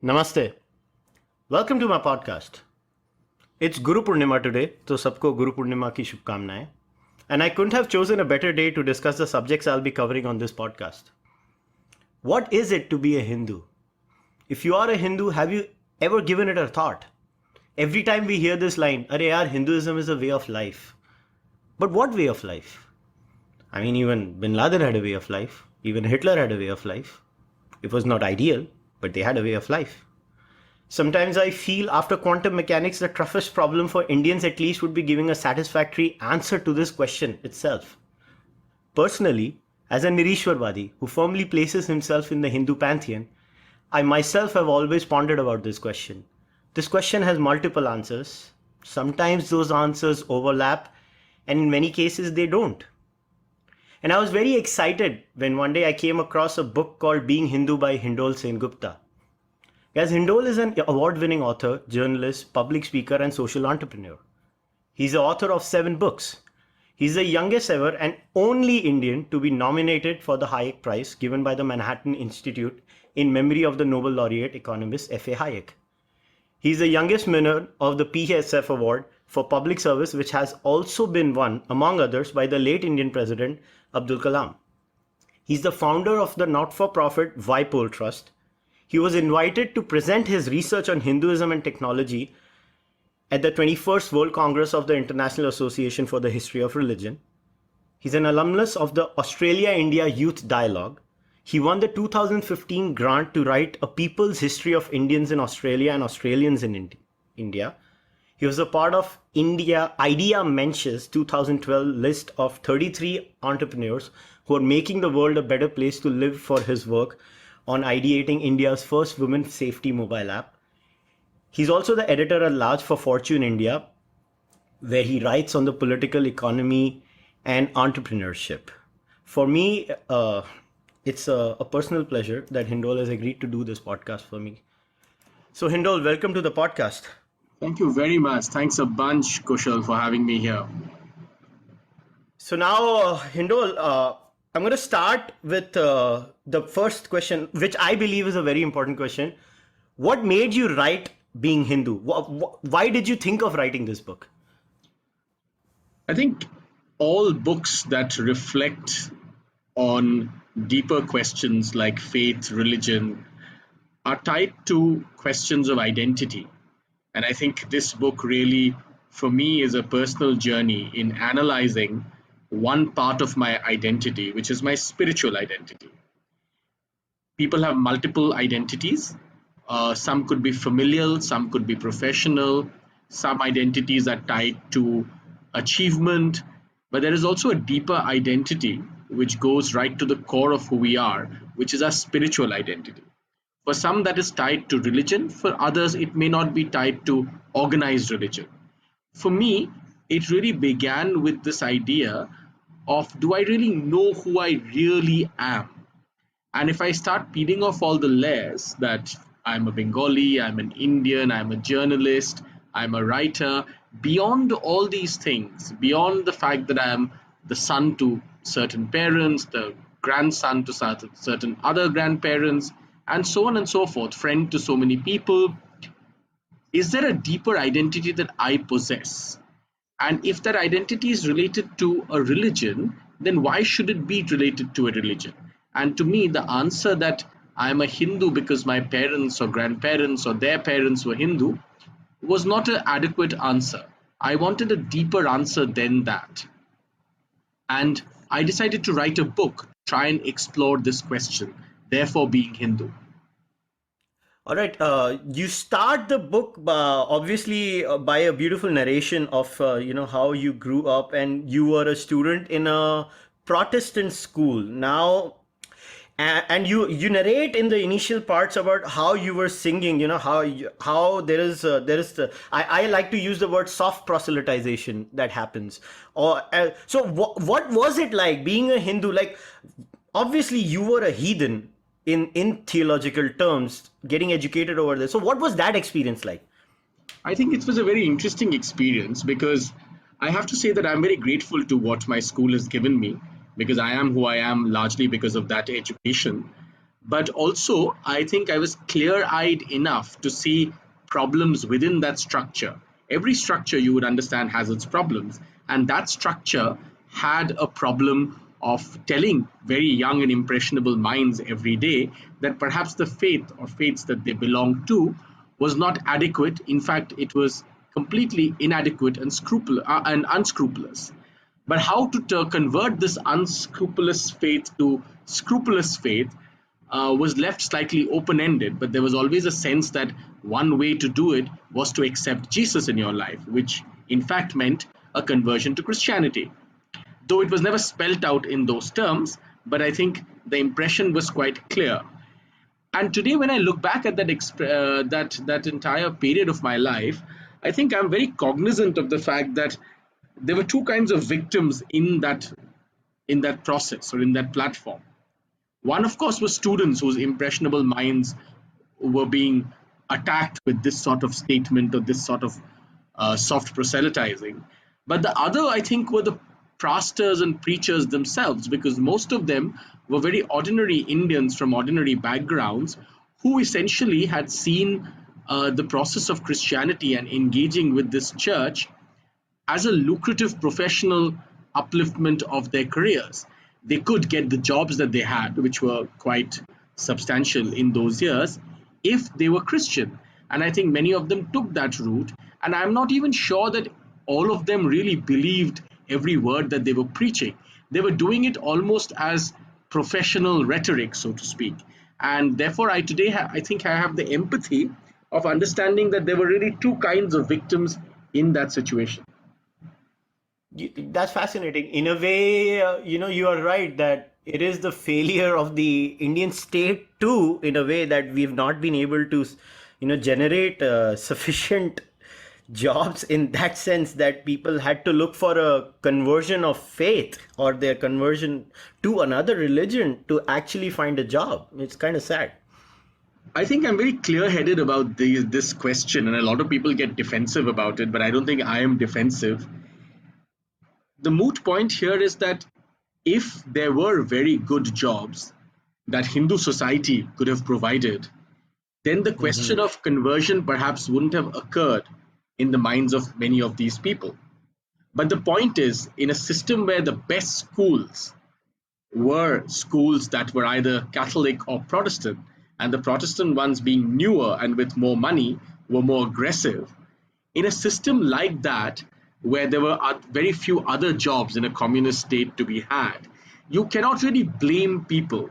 Namaste. Welcome to my podcast. It's Guru Purnima today, so sabko Guru Purnima ki shubhkamnaएं. And I couldn't have chosen a better day to discuss the subjects I'll be covering on this podcast. What is it to be a Hindu? If you are a Hindu, have you ever given it a thought? Every time we hear this line, "Arey yaar, Hinduism is a way of life." But what way of life? I mean, even Bin Laden had a way of life. Even Hitler had a way of life. It was not ideal, but they had a way of life. Sometimes I feel after quantum mechanics, the toughest problem for Indians at least would be giving a satisfactory answer to this question itself. Personally, as a Nirishwarvadi who firmly places himself in the Hindu pantheon, I myself have always pondered about this question. This question has multiple answers. Sometimes those answers overlap, and in many cases they don't. And I was very excited when one day I came across a book called Being Hindu by Hindol Sengupta. Guys, Hindol is an award-winning author, journalist, public speaker, and social entrepreneur. He's the author of 7 books. He's the youngest ever and only Indian to be nominated for the Hayek Prize given by the Manhattan Institute in memory of the Nobel laureate economist F.A. Hayek. He's the youngest winner of the PSF Award for Public Service, which has also been won, among others, by the late Indian President Abdul Kalam. He's the founder of the not-for-profit Vaipol Trust. He was invited to present his research on Hinduism and technology at the 21st World Congress of the International Association for the History of Religion. He's an alumnus of the Australia-India Youth Dialogue. He won the 2015 grant to write a People's History of Indians in Australia and Australians in India. He was a part of Idea Mensch's 2012 list of 33 entrepreneurs who are making the world a better place to live for his work on ideating India's first women safety mobile app. He's also the editor-at-large for Fortune India, where he writes on the political economy and entrepreneurship. For me, it's a personal pleasure that Hindol has agreed to do this podcast for me. So Hindol, welcome to the podcast. Thank you very much. Thanks a bunch, Kushal, for having me here. So now, Hindol, I'm going to start with the first question, which I believe is a very important question. What made you write Being Hindu? Why did you think of writing this book? I think all books that reflect on deeper questions like faith, religion, are tied to questions of identity. And I think this book really, for me, is a personal journey in analyzing one part of my identity, which is my spiritual identity. People have multiple identities. Some could be familial, some could be professional, some identities are tied to achievement, but there is also a deeper identity which goes right to the core of who we are, which is our spiritual identity. For some, that is tied to religion. For others, it may not be tied to organized religion. For me, it really began with this idea of, do I really know who I really am? And if I start peeling off all the layers that I'm a Bengali, I'm an Indian, I'm a journalist, I'm a writer, beyond all these things, beyond the fact that I'm the son to certain parents, the grandson to certain other grandparents, and so on and so forth, friend to so many people, is there a deeper identity that I possess? And if that identity is related to a religion, then why should it be related to a religion? And to me, the answer that I'm a Hindu because my parents or grandparents or their parents were Hindu was not an adequate answer. I wanted a deeper answer than that. And I decided to write a book, try and explore this question, therefore being Hindu. All right. You start the book obviously by a beautiful narration of how you grew up and you were a student in a Protestant school. Now, and you narrate in the initial parts about how you were singing. How there is the I like to use the word soft proselytization that happens. Or so what was it like being a Hindu? Like, obviously you were a heathen in theological terms, getting educated over there. So what was that experience like? I think it was a very interesting experience because I have to say that I'm very grateful to what my school has given me, because I am who I am largely because of that education. But also, I think I was clear-eyed enough to see problems within that structure. Every structure, you would understand, has its problems, and that structure had a problem of telling very young and impressionable minds every day that perhaps the faith or faiths that they belonged to was not adequate. In fact, it was completely inadequate and unscrupulous. But how to convert this unscrupulous faith to scrupulous faith was left slightly open ended. But there was always a sense that one way to do it was to accept Jesus in your life, which in fact meant a conversion to Christianity. Though it was never spelt out in those terms, but I think the impression was quite clear. And today, when I look back at that entire period of my life, I think I'm very cognizant of the fact that there were two kinds of victims in that process or in that platform. One, of course, was students whose impressionable minds were being attacked with this sort of statement or this sort of soft proselytizing. But the other, I think, were the pastors and preachers themselves, because most of them were very ordinary Indians from ordinary backgrounds who essentially had seen the process of Christianity and engaging with this church as a lucrative professional upliftment of their careers. They could get the jobs that they had, which were quite substantial in those years, if they were Christian. And I think many of them took that route. And I'm not even sure that all of them really believed every word that they were preaching. They were doing it almost as professional rhetoric, so to speak. And therefore, I think I have the empathy of understanding that there were really two kinds of victims in that situation. That's fascinating. In a way, you are right that it is the failure of the Indian state too, in a way, that we've not been able to, generate sufficient jobs in that sense, that people had to look for a conversion of faith or their conversion to another religion to actually find a job. It's kind of sad. I think I'm very clear headed about this question, and a lot of people get defensive about it, but I don't think I am defensive. The moot point here is that if there were very good jobs that Hindu society could have provided, then the question of conversion perhaps wouldn't have occurred in the minds of many of these people. But the point is, in a system where the best schools were schools that were either Catholic or Protestant, and the Protestant ones being newer and with more money were more aggressive, in a system like that, where there were very few other jobs in a communist state to be had, you cannot really blame people.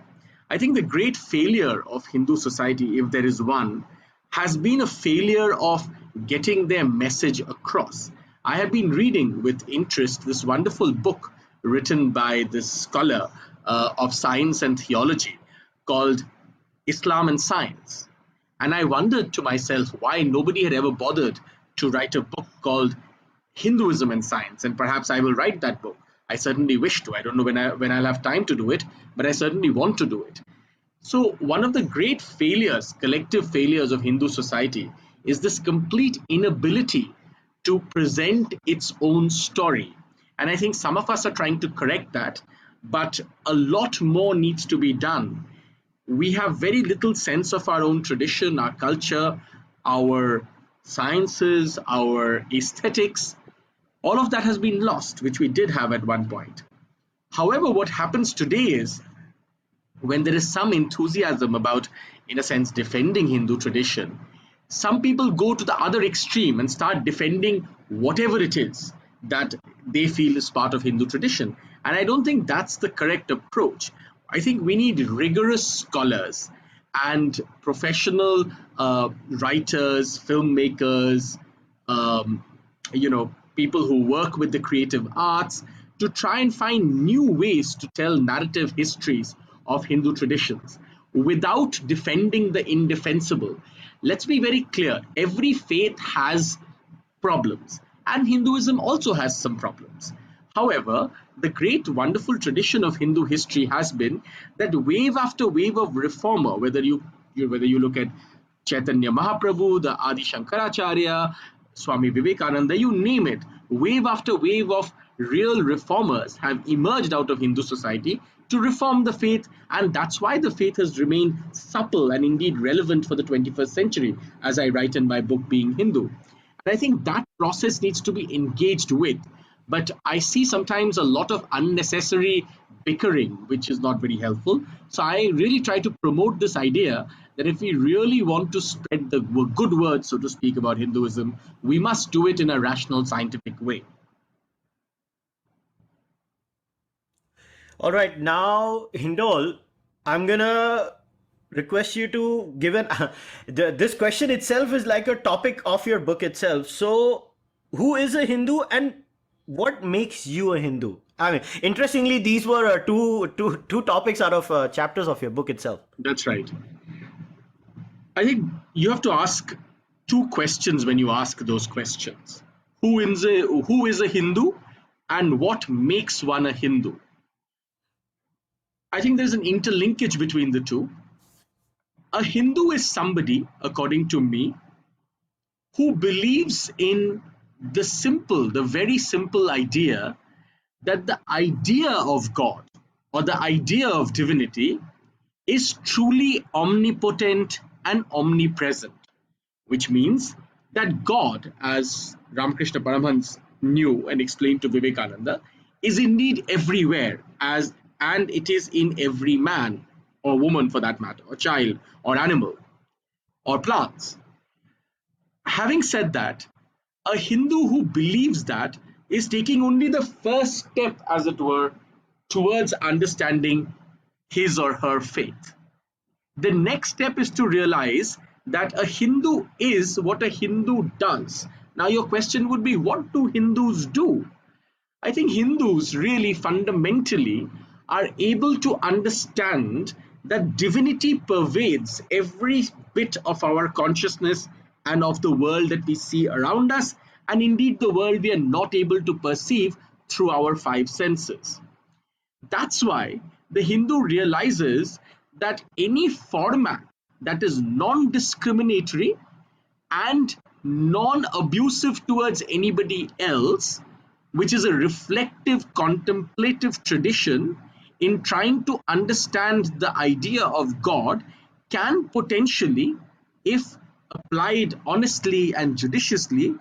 I think the great failure of Hindu society, if there is one, has been a failure of getting their message across. I have been reading with interest this wonderful book written by this scholar of science and theology called Islam and Science. And I wondered to myself why nobody had ever bothered to write a book called Hinduism and Science, and perhaps I will write that book. I certainly wish to. I don't know when I'll have time to do it, but I certainly want to do it. So one of the great failures, collective failures of Hindu society is this complete inability to present its own story. And I think some of us are trying to correct that, but a lot more needs to be done. We have very little sense of our own tradition, our culture, our sciences, our aesthetics. All of that has been lost, which we did have at one point. However, what happens today is when there is some enthusiasm about, in a sense, defending Hindu tradition, some people go to the other extreme and start defending whatever it is that they feel is part of Hindu tradition. And I don't think that's the correct approach. I think we need rigorous scholars and professional writers, filmmakers, people who work with the creative arts to try and find new ways to tell narrative histories of Hindu traditions without defending the indefensible. Let's be very clear, every faith has problems, and Hinduism also has some problems. However, the great wonderful tradition of Hindu history has been that wave after wave of reformer, whether you look at Chaitanya Mahaprabhu, the Adi Shankaracharya, Swami Vivekananda, you name it, wave after wave of real reformers have emerged out of Hindu society to reform the faith, and that's why the faith has remained supple and indeed relevant for the 21st century, as I write in my book, Being Hindu. And I think that process needs to be engaged with. But I see sometimes a lot of unnecessary bickering, which is not very helpful. So I really try to promote this idea that if we really want to spread the good word, so to speak, about Hinduism, we must do it in a rational, scientific way. All right, now Hindol, I'm gonna request you to give an. This question itself is like a topic of your book itself. So, who is a Hindu and what makes you a Hindu? I mean, interestingly, these were two topics out of chapters of your book itself. That's right. I think you have to ask two questions when you ask those questions. Who is a Hindu and what makes one a Hindu? I think there's an interlinkage between the two. A Hindu is somebody, according to me, who believes in the very simple idea that the idea of God or the idea of divinity is truly omnipotent and omnipresent, which means that God, as Ramakrishna Paramhans knew and explained to Vivekananda, is indeed everywhere, and it is in every man or woman for that matter, or child or animal or plants. Having said that, a Hindu who believes that is taking only the first step, as it were, towards understanding his or her faith. The next step is to realize that a Hindu is what a Hindu does. Now, your question would be, what do Hindus do? I think Hindus really fundamentally are able to understand that divinity pervades every bit of our consciousness and of the world that we see around us, and indeed the world we are not able to perceive through our five senses. That's why the Hindu realizes that any format that is non-discriminatory and non-abusive towards anybody else, which is a reflective, contemplative tradition in trying to understand the idea of God, can potentially, if applied honestly and judiciously,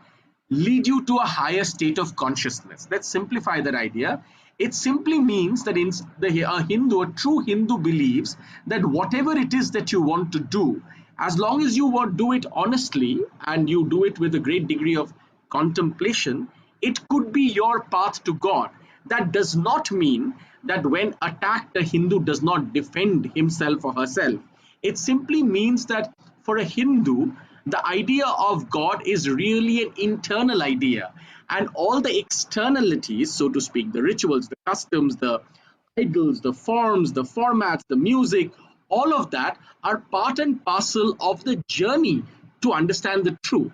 lead you to a higher state of consciousness. Let's simplify that idea. It simply means that a true Hindu believes that whatever it is that you want to do, as long as you want do it honestly and you do it with a great degree of contemplation, it could be your path to God. That does not mean that when attacked, a Hindu does not defend himself or herself. It simply means that for a Hindu, the idea of God is really an internal idea, and all the externalities, so to speak, the rituals, the customs, the idols, the forms, the formats, the music, all of that are part and parcel of the journey to understand the truth.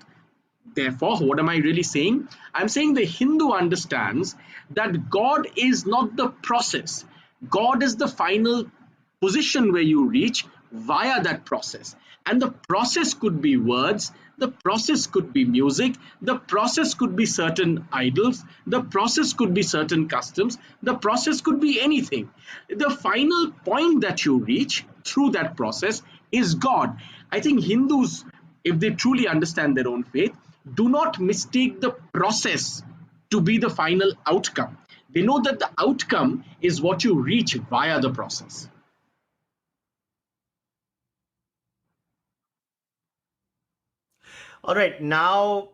Therefore, what am I really saying? I'm saying the Hindu understands that God is not the process. God is the final position where you reach via that process. And the process could be words, the process could be music, the process could be certain idols, the process could be certain customs, the process could be anything. The final point that you reach through that process is God. I think Hindus, if they truly understand their own faith, do not mistake the process to be the final outcome. They know that the outcome is what you reach via the process. All right, now,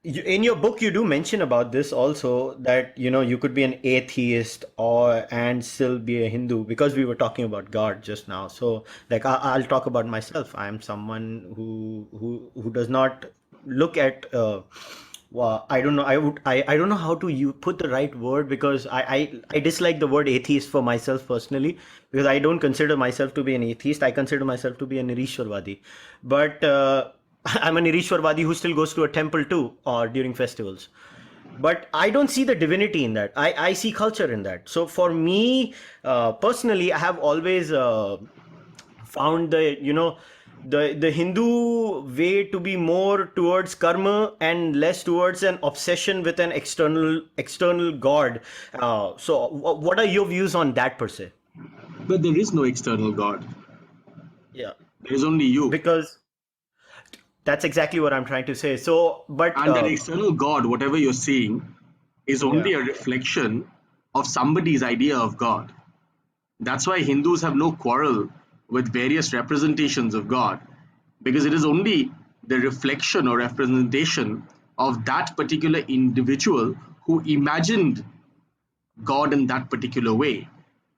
in your book you do mention about this also, that you could be an atheist or and still be a Hindu, because we were talking about God just now. So, like, I'll talk about myself. I'm someone who does not look at. Well, I don't know. I don't know how to put the right word, because I dislike the word atheist for myself personally, because I don't consider myself to be an atheist. I consider myself to be an Nirishwarvadi, but I'm a Nirishwarvadi who still goes to a temple too, or during festivals. But I don't see the divinity in that. I see culture in that. So for me, personally, I have always found the the Hindu way to be more towards karma and less towards an obsession with an external god. So, what are your views on that per se? But there is no external God. Yeah, There is only you. because that's exactly what I'm trying to say. So, but And that external God, whatever you're seeing, is yeah. only a reflection of somebody's idea of God. That's why Hindus have no quarrel with various representations of God, because it is only the reflection or representation of that particular individual who imagined God in that particular way.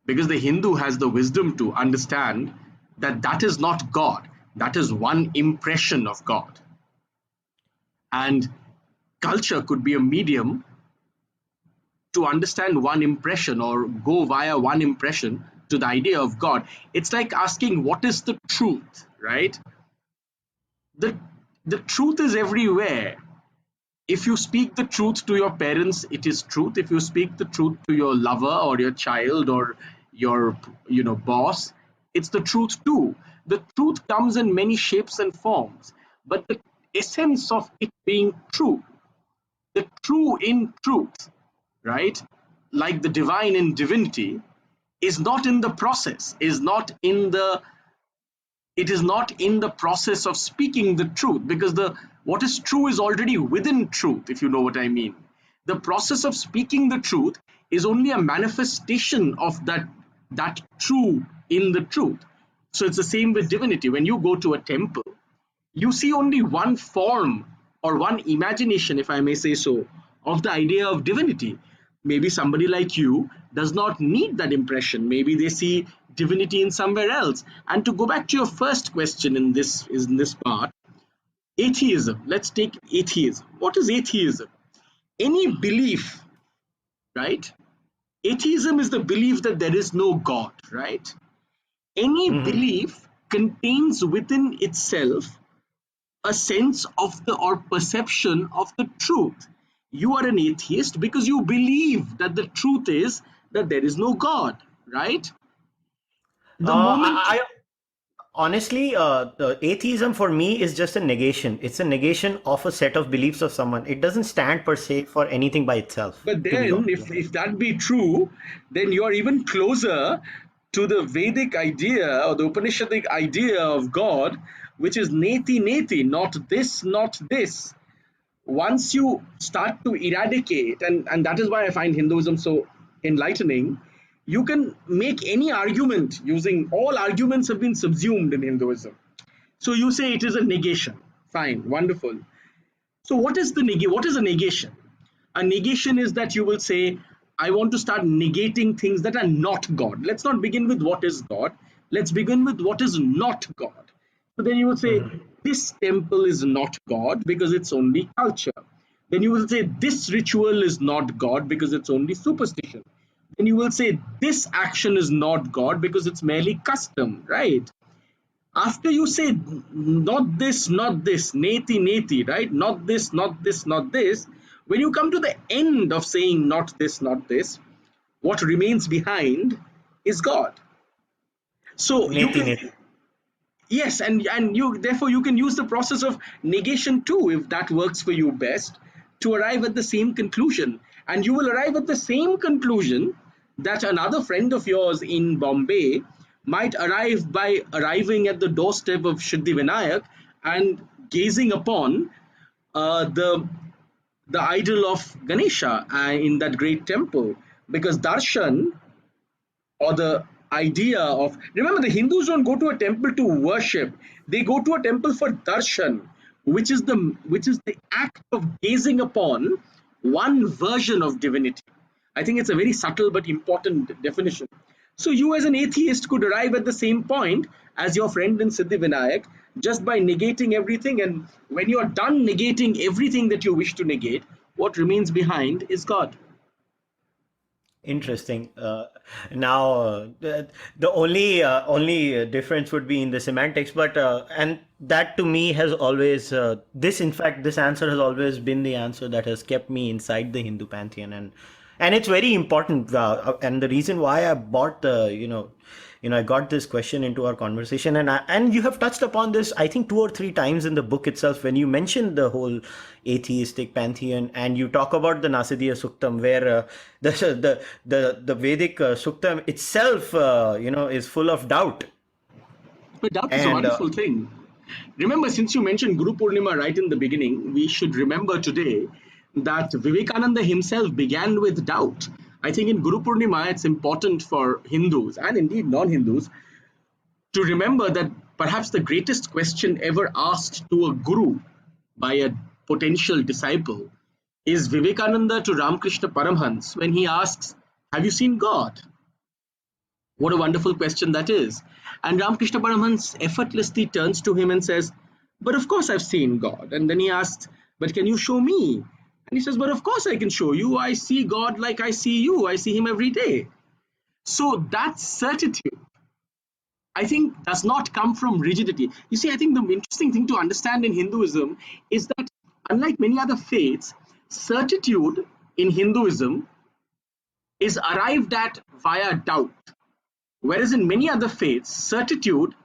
Because the Hindu has the wisdom to understand that that is not God, that is one impression of God. And culture could be a medium to understand one impression or go via one impression to the idea of God. It's like asking, what is the truth, right? The, the truth is everywhere. If you speak the truth to your parents, it is truth. If you speak the truth to your lover or your child or your boss, it's the truth too. The truth comes in many shapes and forms, but the essence of it being true, the true in truth, right? Like the divine in divinity, is not in the process, is not in the it is not in the process of speaking the truth, because the what is true is already within truth, if you know what I mean. The process of speaking the truth is only a manifestation of that true in the truth. So it's the same with divinity. When you go to a temple, you see only one form or one imagination, if I may say so, of the idea of divinity. Maybe somebody like you does not need that impression. Maybe they see divinity in somewhere else. And to go back to your first question in this part, atheism. Let's take atheism. What is atheism? Any belief, right? Atheism is the belief that there is no God, right? Any Mhm. belief contains within itself a sense of the or perception of the truth. You are an atheist because you believe that the truth is that there is no God, right? The moment, I honestly, the atheism for me is just a negation. It's a negation of a set of beliefs of someone. It doesn't stand per se for anything by itself, but to be then honest. if that be true, then you are even closer to the Vedic idea or the Upanishadic idea of God, which is neti neti, not this, not this. Once you start to eradicate, and that is why I find Hinduism so enlightening, you can make any argument using all arguments have been subsumed in Hinduism. So you say it is a negation. Fine, wonderful. So what is a negation? A negation is that you will say, I want to start negating things that are not God. Let's not begin with what is God. Let's begin with what is not God. So then you will say, Mhm. this temple is not God because it's only culture. Then you will say, this ritual is not God because it's only superstition. Then you will say, this action is not God because it's merely custom, right? After you say not this, neti, neti, right? Not this, not this, not this. When you come to the end of saying not this, what remains behind is God. So you Neti can, neti. yes, and you therefore you can use the process of negation too, if that works for you best, to arrive at the same conclusion. And you will arrive at the same conclusion that another friend of yours in Bombay might arrive by arriving at the doorstep of Siddhi Vinayak and gazing upon the idol of Ganesha in that great temple, because darshan, or the idea of, remember, the Hindus don't go to a temple to worship, they go to a temple for darshan, which is the act of gazing upon one version of divinity. I think it's a very subtle but important definition. So you as an atheist could arrive at the same point as your friend in Siddhi Vinayak, just by negating everything, and when you are done negating everything that you wish to negate, what remains behind is God. Interesting. Now, the only difference would be in the semantics, but and that to me has always this in fact this answer has always been the answer that has kept me inside the Hindu pantheon, and it's very important. And the reason why I bought the I got this question into our conversation, and you have touched upon this, I think, 2 or 3 times in the book itself when you mentioned the whole atheistic pantheon, and you talk about the Nasadiya Suktam, where the Vedic Suktam itself, is full of doubt. But doubt is a wonderful thing. Remember, since you mentioned Guru Purnima right in the beginning, we should remember today that Vivekananda himself began with doubt. I think in Guru Purnima, it's important for Hindus and indeed non-Hindus to remember that perhaps the greatest question ever asked to a guru by a potential disciple is Vivekananda to Ramakrishna Paramhans when he asks, "Have you seen God?" What a wonderful question that is. And Ramakrishna Paramhans effortlessly turns to him and says, "But of course I've seen God." And then he asks, "But can you show me?" And he says, "But of course I can show you. I see God like I see you. I see him every day." So that certitude, I think, does not come from rigidity. You see, I think the interesting thing to understand in Hinduism is that, unlike many other faiths, certitude in Hinduism is arrived at via doubt. Whereas in many other faiths, certitude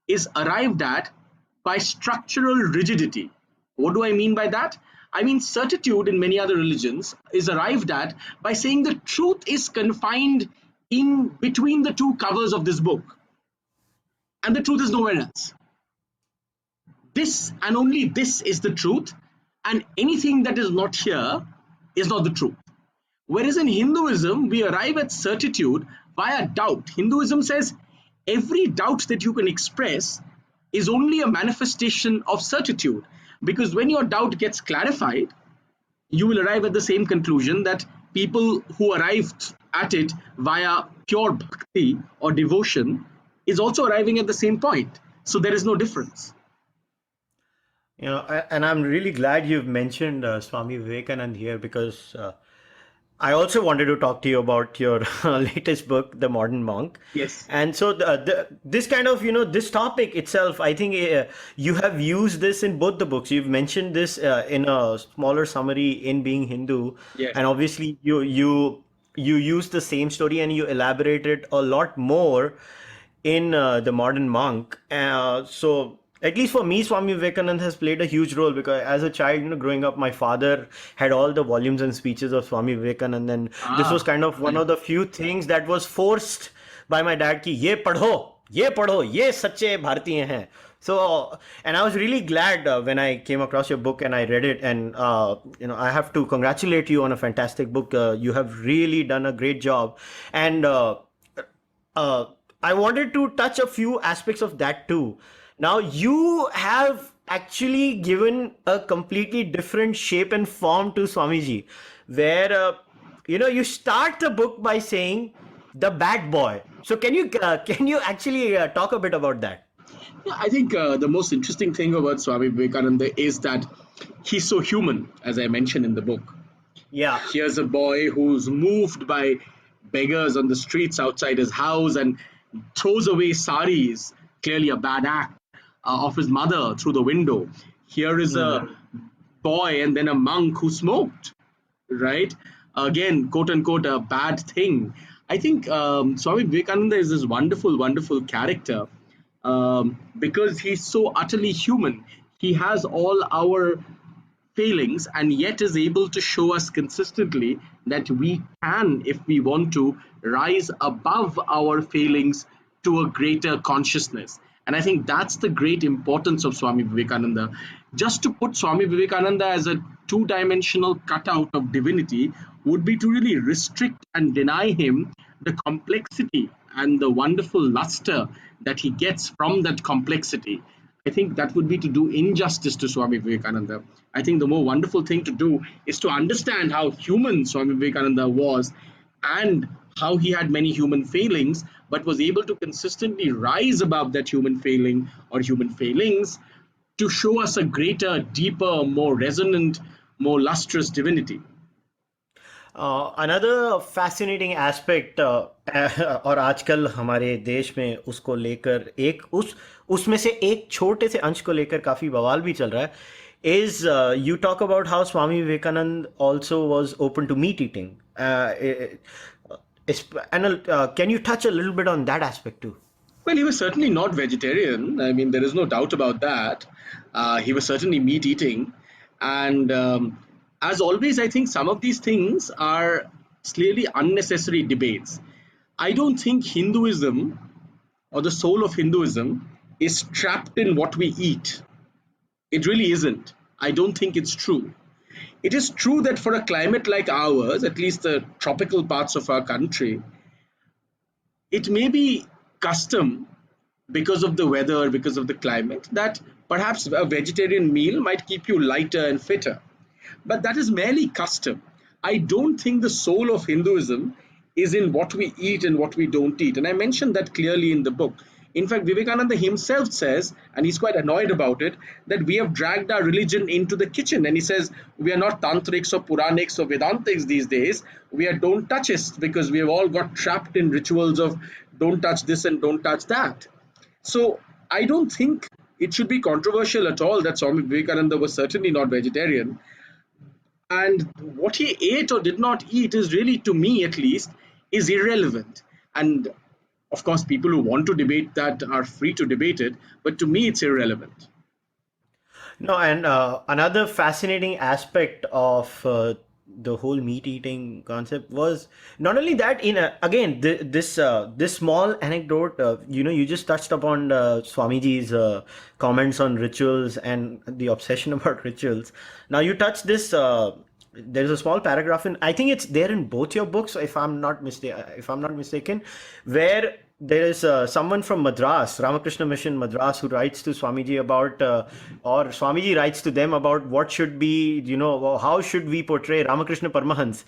is arrived at by structural rigidity. What do I mean by that? I mean, certitude in many other religions is arrived at by saying the truth is confined in between the two covers of this book, and the truth is nowhere else. This and only this is the truth, and anything that is not here is not the truth. Whereas in Hinduism, we arrive at certitude via doubt. Hinduism says every doubt that you can express is only a manifestation of certitude, because when your doubt gets clarified, you will arrive at the same conclusion that people who arrived at it via pure bhakti or devotion is also arriving at the same point. So there is no difference. And I'm really glad you've mentioned Swami Vivekanand here, because I also wanted to talk to you about your latest book, The Modern Monk. Yes. And so this kind of, this topic itself, I think you have used this in both the books. You've mentioned this in a smaller summary in Being Hindu. Yes. And obviously you use the same story and you elaborated a lot more in The Modern Monk. So at least for me, Swami Vivekanand has played a huge role, because as a child, growing up, my father had all the volumes and speeches of Swami Vivekanand, and this was kind of one of the few things that was forced by my dad, ki ye padho, ye sache Bharatiya hain. So, and I was really glad when I came across your book and I read it, and I have to congratulate you on a fantastic book. You have really done a great job, and I wanted to touch a few aspects of that too. Now, you have actually given a completely different shape and form to Swamiji, where, you start the book by saying the bad boy. So can you actually talk a bit about that? Yeah, I think the most interesting thing about Swami Vivekananda is that he's so human, as I mentioned in the book. Yeah. Here's a boy who's moved by beggars on the streets outside his house and throws away saris, clearly a bad act, of his mother through the window. Here is a boy and then a monk who smoked, right? Again, quote unquote, a bad thing. I think Swami Vivekananda is this wonderful, wonderful character because he's so utterly human. He has all our failings and yet is able to show us consistently that we can, if we want to, rise above our failings to a greater consciousness. And I think that's the great importance of Swami Vivekananda. Just to put Swami Vivekananda as a two-dimensional cutout of divinity would be to really restrict and deny him the complexity and the wonderful luster that he gets from that complexity. I think that would be to do injustice to Swami Vivekananda. I think the more wonderful thing to do is to understand how human Swami Vivekananda was and how he had many human failings, but was able to consistently rise above that human failing or human failings to show us a greater, deeper, more resonant, more lustrous divinity. Another fascinating aspect और आजकल हमारे देश में उसको लेकर उसमें से एक छोटे से अंश को लेकर काफ़ी बवाल भी चल रहा है, is you talk about how Swami Vivekanand also was open to meat eating. Can you touch a little bit on that aspect too? Well, he was certainly not vegetarian. I mean, there is no doubt about that. He was certainly meat eating. And as always, I think some of these things are clearly unnecessary debates. I don't think Hinduism or the soul of Hinduism is trapped in what we eat. It really isn't. I don't think it's true. It is true that for a climate like ours, at least the tropical parts of our country, it may be custom because of the weather, because of the climate, that perhaps a vegetarian meal might keep you lighter and fitter. But that is merely custom. I don't think the soul of Hinduism is in what we eat and what we don't eat. And I mentioned that clearly in the book. In fact, Vivekananda himself says, and he's quite annoyed about it, that we have dragged our religion into the kitchen. And he says, we are not tantrics or puranics or Vedantics these days. We are don't touchists because we have all got trapped in rituals of don't touch this and don't touch that. So I don't think it should be controversial at all that Swami Vivekananda was certainly not vegetarian. And what he ate or did not eat is really, to me at least, is irrelevant. And of course, people who want to debate that are free to debate it, but to me, it's irrelevant. No, and another fascinating aspect of the whole meat eating concept was not only that. Again, this small anecdote, you just touched upon Swamiji's comments on rituals and the obsession about rituals. Now you touched this. There's a small paragraph in, I think it's there in both your books, if I'm not mistaken, where there is someone from Madras, Ramakrishna Mission Madras, who writes to Swamiji about, or Swamiji writes to them about what should be, how should we portray Ramakrishna Paramahansa,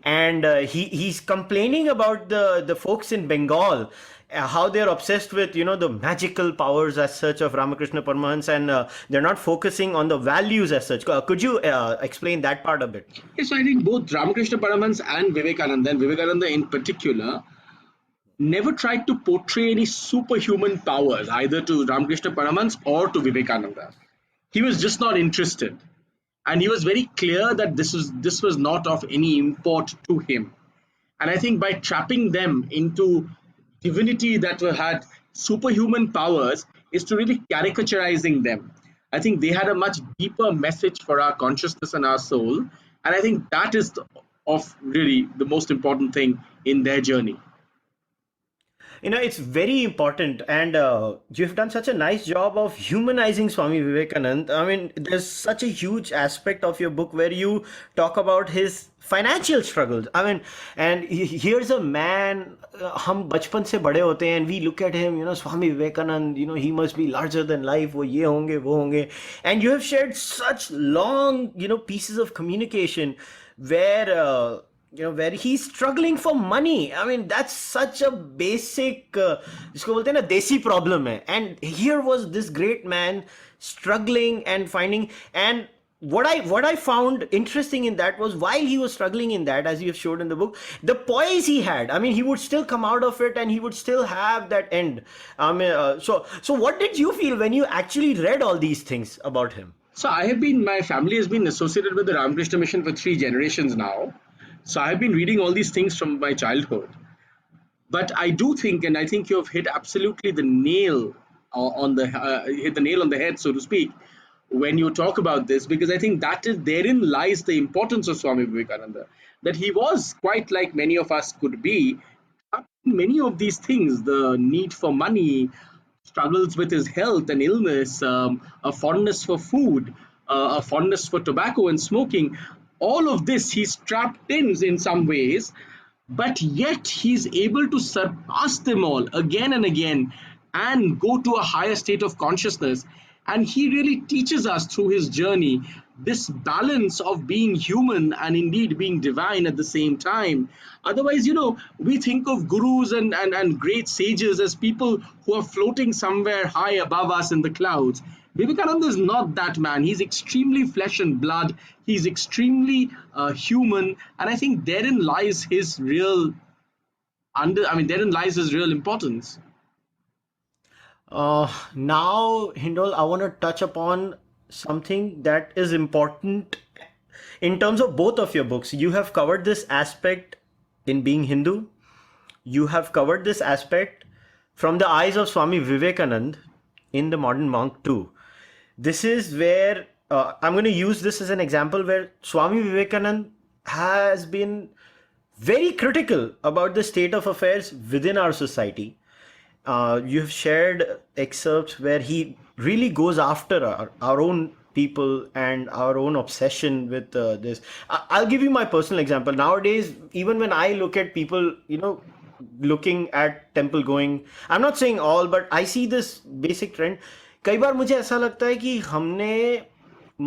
and he's complaining about the folks in Bengal, how they're obsessed with the magical powers as such of Ramakrishna Paramahansa, and they're not focusing on the values as such. Could you explain that part a bit? Yes, so I think both Ramakrishna Paramahansa and Vivekananda in particular, never tried to portray any superhuman powers either to Ramakrishna Paramahansa or to Vivekananda. He was just not interested, and he was very clear that this was not of any import to him. And I think by trapping them into divinity that had superhuman powers is to really caricaturizing them. I think they had a much deeper message for our consciousness and our soul, and I think that is of really the most important thing in their journey. It's very important, and you've done such a nice job of humanizing Swami Vivekanand. I mean, there's such a huge aspect of your book where you talk about his financial struggles. I mean, and here's a man, हम बचपन से बड़े होते हैं, and we look at him, Swami Vivekanand, he must be larger than life, वो ये होंगे, वो होंगे. And you have shared such long, pieces of communication where where he's struggling for money. I mean, that's such a basic, जिसको बोलते हैं ना, देसी problem है. And here was this great man struggling and finding, and what I found interesting in that was, while he was struggling in that, as you have showed in the book, the poise he had. I mean, he would still come out of it, and he would still have that end. So what did you feel when you actually read all these things about him? So my family has been associated with the Ramakrishna Mission for 3 generations now. So I've been reading all these things from my childhood. But I do think, and I think you have hit absolutely the nail on the head, so to speak, when you talk about this, because I think therein lies the importance of Swami Vivekananda, that he was quite like many of us could be. Many of these things, the need for money, struggles with his health and illness, a fondness for food, a fondness for tobacco and smoking, all of this he's trapped in some ways, but yet he's able to surpass them all again and again and go to a higher state of consciousness. And he really teaches us through his journey this balance of being human and indeed being divine at the same time. Otherwise, we think of gurus and great sages as people who are floating somewhere high above us in the clouds. Vivekananda is not that man. He's extremely flesh and blood. He's extremely human, and I think therein lies his real importance. Now, Hindol, I want to touch upon something that is important in terms of both of your books. You have covered this aspect in being Hindu, you have covered this aspect from the eyes of Swami Vivekanand in The Modern Monk too. This is where I'm going to use this as an example where Swami Vivekanand has been very critical about the state of affairs within our society. You've shared excerpts where he really goes after our own people and our own obsession with this. I'll give you my personal example. Nowadays, even when I look at people, looking at temple going, I'm not saying all, but I see this basic trend. कई बार मुझे ऐसा लगता है कि हमने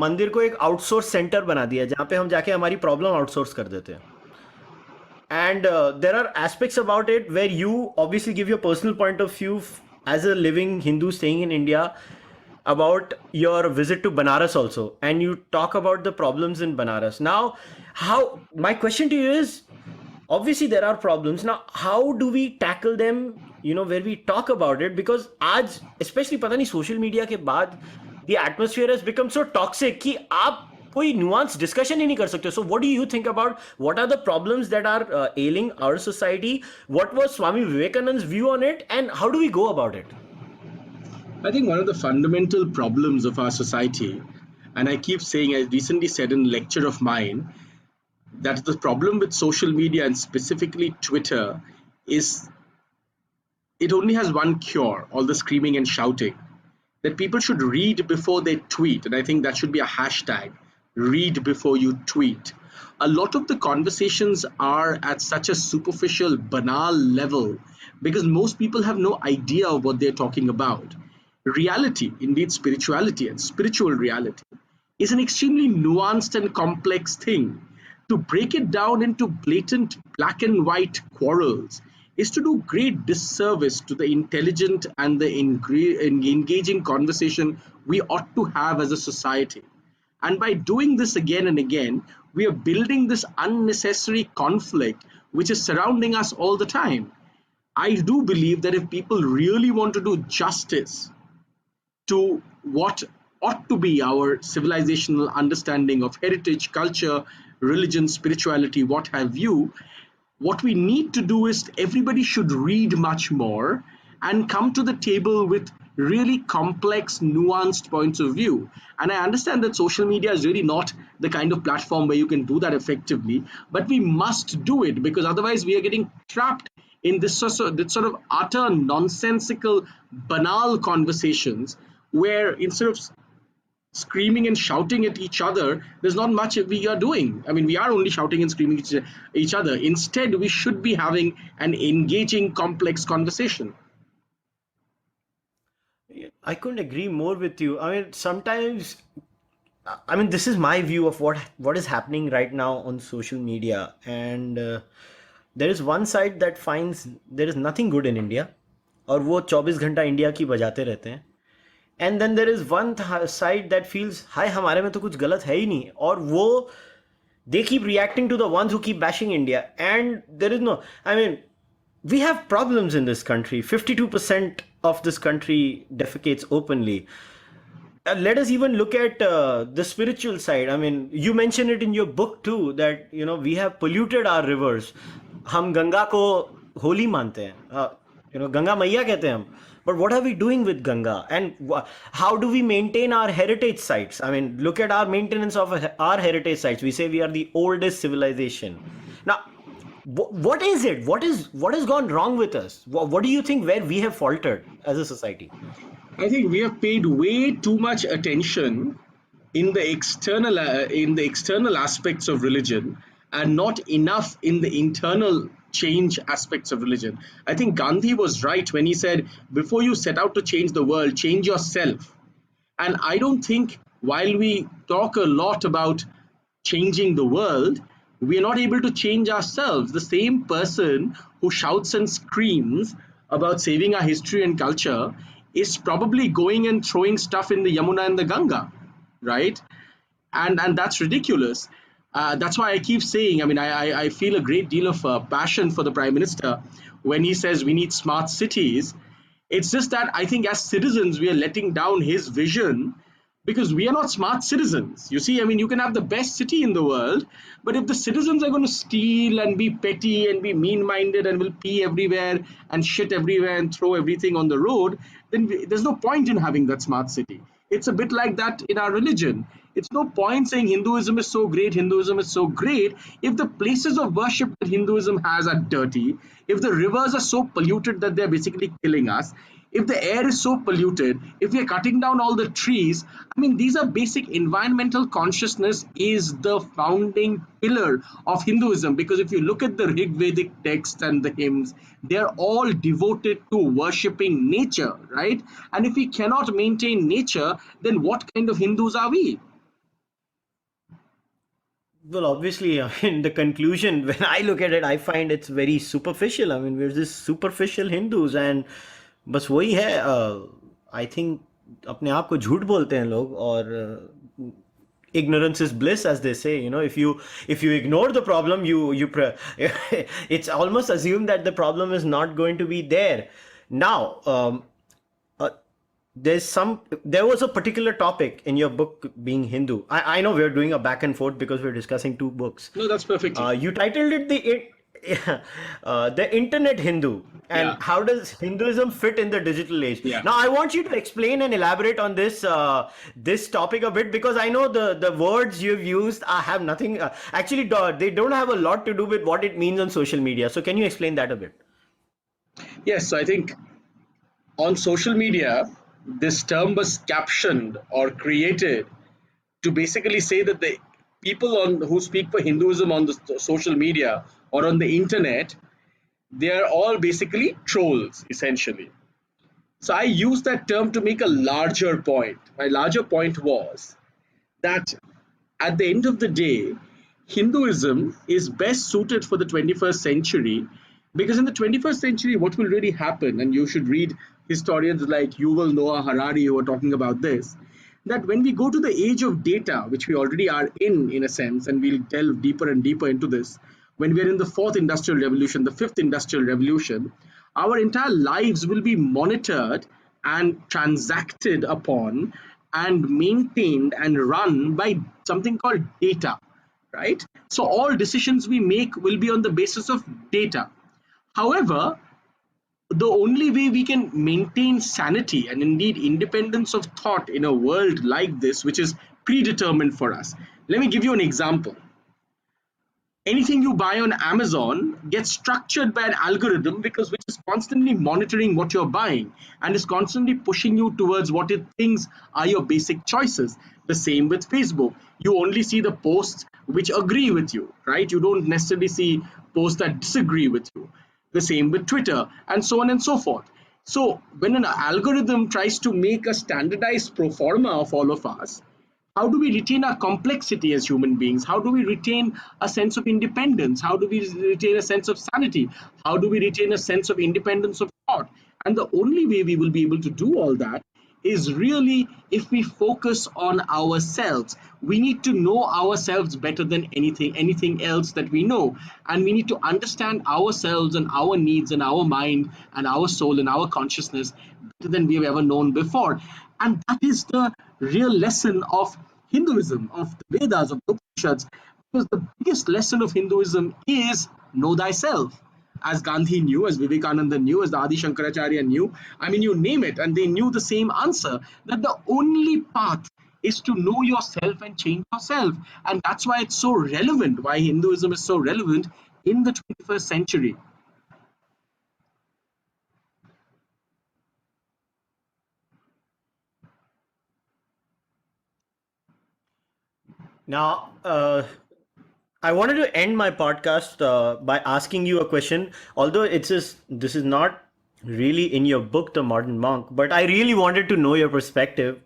मंदिर को एक आउटसोर्स सेंटर बना दिया जहाँ पे हम जाके हमारी प्रॉब्लम आउटसोर्स कर देते हैं. And there are aspects about it where you obviously give your personal point of view as a living Hindu staying in India about your visit to Banaras also, and you talk about the problems in Banaras. Now, my question to you is, obviously there are problems. Now, how do we tackle them, where we talk about it? Because आज, especially पता नहीं social media के बाद, the atmosphere has become so toxic कि आप कोई nuanced discussion ही नहीं कर सकते. So what do you think about what are the problems that are ailing our society? What was Swami Vivekanand's view on it, and how do we go about it? I think one of the fundamental problems of our society, and I keep saying, I recently said in a lecture of mine, that the problem with social media and specifically Twitter is it only has one cure, all the screaming and shouting, that people should read before they tweet. And I think that should be a hashtag, read before you tweet. A lot of the conversations are at such a superficial, banal level because most people have no idea of what they're talking about. Reality, indeed spirituality and spiritual reality, is an extremely nuanced and complex thing. To break it down into blatant black and white quarrels is to do great disservice to the intelligent and the engaging conversation we ought to have as a society. And by doing this again and again, we are building this unnecessary conflict which is surrounding us all the time. I do believe that if people really want to do justice to what ought to be our civilizational understanding of heritage, culture, religion, spirituality, what have you, what we need to do is everybody should read much more and come to the table with really complex, nuanced points of view. And I understand that social media is really not the kind of platform where you can do that effectively, but we must do it because otherwise we are getting trapped in this sort of utter nonsensical, banal conversations where instead of screaming and shouting at each other, there's not much we are doing. I mean, we are only shouting and screaming at each other. Instead, we should be having an engaging, complex conversation. I couldn't agree more with you. I mean, sometimes, this is my view of what is happening right now on social media. And there is one side that finds there is nothing good in India. और वो 24 घंटा India की बजाते रहते हैं. And then there is one side that feels, हाय हमारे में तो कुछ गलत है ही नहीं. और वो, they keep reacting to the ones who keep bashing India. And there is no, we have problems in this country. 52% of this country defecates openly. Let us even look at the spiritual side. You mention it in your book too, that, we have polluted our rivers. हम गंगा को होली मानते हैं. गंगा मैया कहते हैं हम. But what are we doing with Ganga? And how do we maintain our heritage sites? Look at our maintenance of our heritage sites. We say we are the oldest civilization. Now, what is it? What has gone wrong with us? What do you think where we have faltered as a society? I think we have paid way too much attention in the external aspects of religion and not enough in the internal change aspects of religion. I think Gandhi was right when he said, before you set out to change the world, change yourself. And I don't think while we talk a lot about changing the world, we are not able to change ourselves. The same person who shouts and screams about saving our history and culture is probably going and throwing stuff in the Yamuna and the Ganga, right? And that's ridiculous. That's why I keep saying, I feel a great deal of passion for the Prime Minister when he says we need smart cities. It's just that I think as citizens, we are letting down his vision because we are not smart citizens. You see, I mean, you can have the best city in the world, but if the citizens are going to steal and be petty and be mean-minded and will pee everywhere and shit everywhere and throw everything on the road, then there's no point in having that smart city. It's a bit like that in our religion. It's no point saying Hinduism is so great, Hinduism is so great, if the places of worship that Hinduism has are dirty, if the rivers are so polluted that they're basically killing us, if the air is so polluted, if we are cutting down all the trees. I mean, these are basic. Environmental consciousness is the founding pillar of Hinduism, because if you look at the Rig Vedic texts and the hymns, they are all devoted to worshipping nature, right? And if we cannot maintain nature, then what kind of Hindus are we? Well, obviously, I mean, the conclusion, when I look at it, I find it's very superficial. I mean, we're just superficial Hindus, and बस वही है. I think अपने आप को झूठ बोलते हैं लोग, और ignorance is bliss, as they say. If you ignore the problem, it's almost assumed that the problem is not going to be there. Now, uh, there was a particular topic in your book, being Hindu. I know we're doing a back and forth because we're discussing two books. No, that's perfect. You titled it the Internet Hindu, and Yeah. how does Hinduism fit in the digital age? Yeah. Now, I want you to explain and elaborate on this topic a bit, because I know the words you've used have nothing. Actually, they don't have a lot to do with what it means on social media. So, can you explain that a bit? Yes, so I think on social media, this term was captioned or created to basically say that the people who speak for Hinduism on the social media or on the internet, they are all basically trolls, essentially. So I used that term to make a larger point. My larger point was that at the end of the day, Hinduism is best suited for the 21st century, because in the 21st century, what will really happen, and you should read historians like Yuval Noah Harari who are talking about this, that when we go to the age of data, which we already are in a sense, and we'll delve deeper and deeper into this, when we're in the fourth industrial revolution, the fifth industrial revolution, our entire lives will be monitored and transacted upon and maintained and run by something called data, right? So all decisions we make will be on the basis of data. However, the only way we can maintain sanity and indeed independence of thought in a world like this, which is predetermined for us. Let me give you an example. Anything you buy on Amazon gets structured by an algorithm, which is constantly monitoring what you're buying and is constantly pushing you towards what it thinks are your basic choices. The same with Facebook. You only see the posts which agree with you, right? You don't necessarily see posts that disagree with you. The same with Twitter, and so on and so forth. So when an algorithm tries to make a standardized pro forma of all of us, how do we retain our complexity as human beings? How do we retain a sense of independence? How do we retain a sense of sanity? How do we retain a sense of independence of thought? And the only way we will be able to do all that is really if we focus on ourselves. We need to know ourselves better than anything else that we know, and we need to understand ourselves and our needs and our mind and our soul and our consciousness better than we have ever known before. And that is the real lesson of Hinduism, of the Vedas, of the Upanishads, because the biggest lesson of Hinduism is know thyself. As Gandhi knew, as Vivekananda knew, as the Adi Shankaracharya knew, I mean, you name it, and they knew the same answer, that the only path is to know yourself and change yourself. And that's why it's so relevant, why Hinduism is so relevant in the 21st century. Now, I wanted to end my podcast by asking you a question. Although this is not really in your book, The Modern Monk, but I really wanted to know your perspective.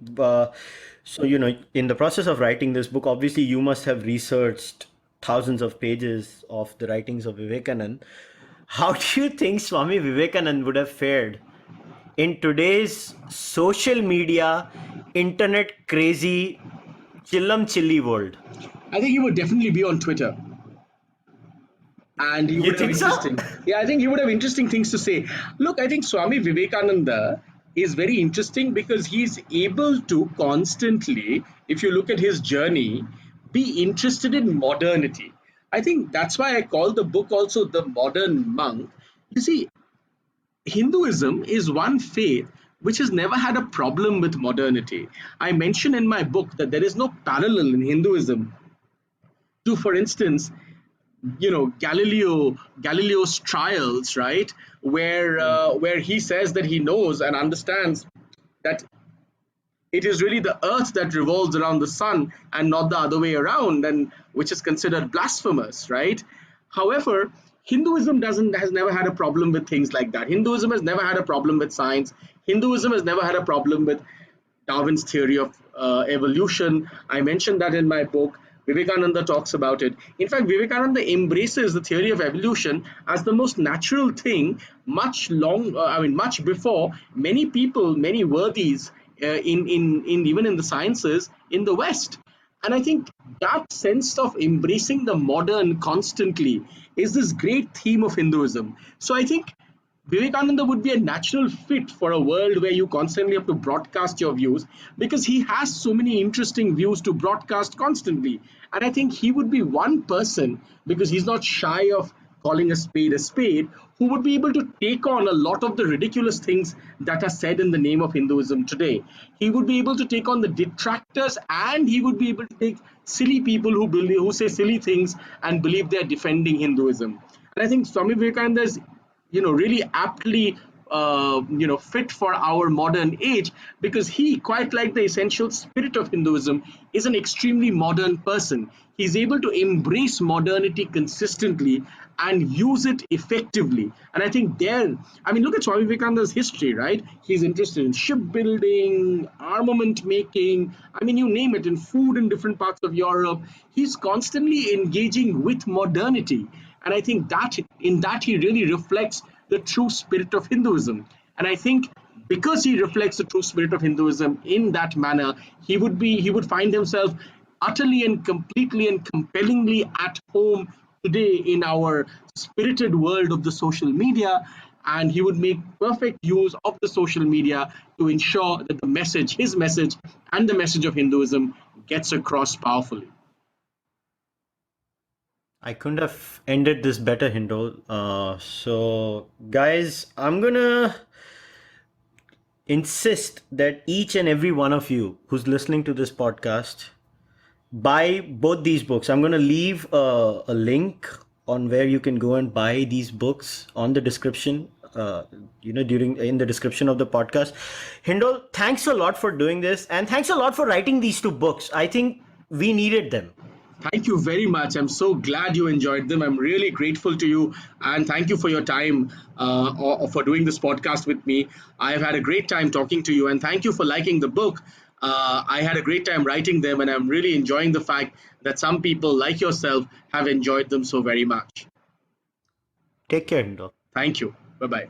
So, in the process of writing this book, obviously you must have researched thousands of pages of the writings of Vivekanand. How do you think Swami Vivekanand would have fared in today's social media, internet crazy, chillam chilly world? I think he would definitely be on Twitter. And he You would have think so? interesting. Yeah, I think he would have interesting things to say. Look, I think Swami Vivekananda is very interesting because he's able to constantly, if you look at his journey, be interested in modernity. I think that's why I call the book also The Modern Monk. You see, Hinduism is one faith which has never had a problem with modernity. I mention in my book that there is no parallel in Hinduism to, for instance, Galileo's trials, right, where he says that he knows and understands that it is really the earth that revolves around the sun and not the other way around, and which is considered blasphemous, right? However, Hinduism doesn't has never had a problem with things like that. Hinduism has never had a problem with science. Hinduism has never had a problem with Darwin's theory of evolution. I mentioned that in my book. Vivekananda talks about it. In fact, Vivekananda embraces the theory of evolution as the most natural thing, much before many people, many worthies in even in the sciences in the West. And I think that sense of embracing the modern constantly is this great theme of Hinduism. So I think Vivekananda would be a natural fit for a world where you constantly have to broadcast your views, because he has so many interesting views to broadcast constantly. And I think he would be one person, because he's not shy of calling a spade, who would be able to take on a lot of the ridiculous things that are said in the name of Hinduism today. He would be able to take on the detractors, and he would be able to take silly people who say silly things and believe they're defending Hinduism. And I think Swami Vivekananda is really aptly fit for our modern age, because he, quite like the essential spirit of Hinduism, is an extremely modern person. He's able to embrace modernity consistently and use it effectively. And I think look at Swami Vivekananda's history, right? He's interested in shipbuilding, armament making, you name it, in food in different parts of Europe. He's constantly engaging with modernity. And I think that in that he really reflects the true spirit of Hinduism. And I think because he reflects the true spirit of Hinduism in that manner, he would find himself utterly and completely and compellingly at home today in our spirited world of the social media. And he would make perfect use of the social media to ensure that his message, and the message of Hinduism gets across powerfully. I couldn't have ended this better, Hindol. So, guys, I'm gonna insist that each and every one of you who's listening to this podcast buy both these books. I'm gonna leave a link on where you can go and buy these books on the description. In the description of the podcast. Hindol, thanks a lot for doing this, and thanks a lot for writing these two books. I think we needed them. Thank you very much. I'm so glad you enjoyed them. I'm really grateful to you. And thank you for your time, for doing this podcast with me. I've had a great time talking to you. And thank you for liking the book. I had a great time writing them. And I'm really enjoying the fact that some people like yourself have enjoyed them so very much. Take care, Hindol. Thank you. Bye-bye.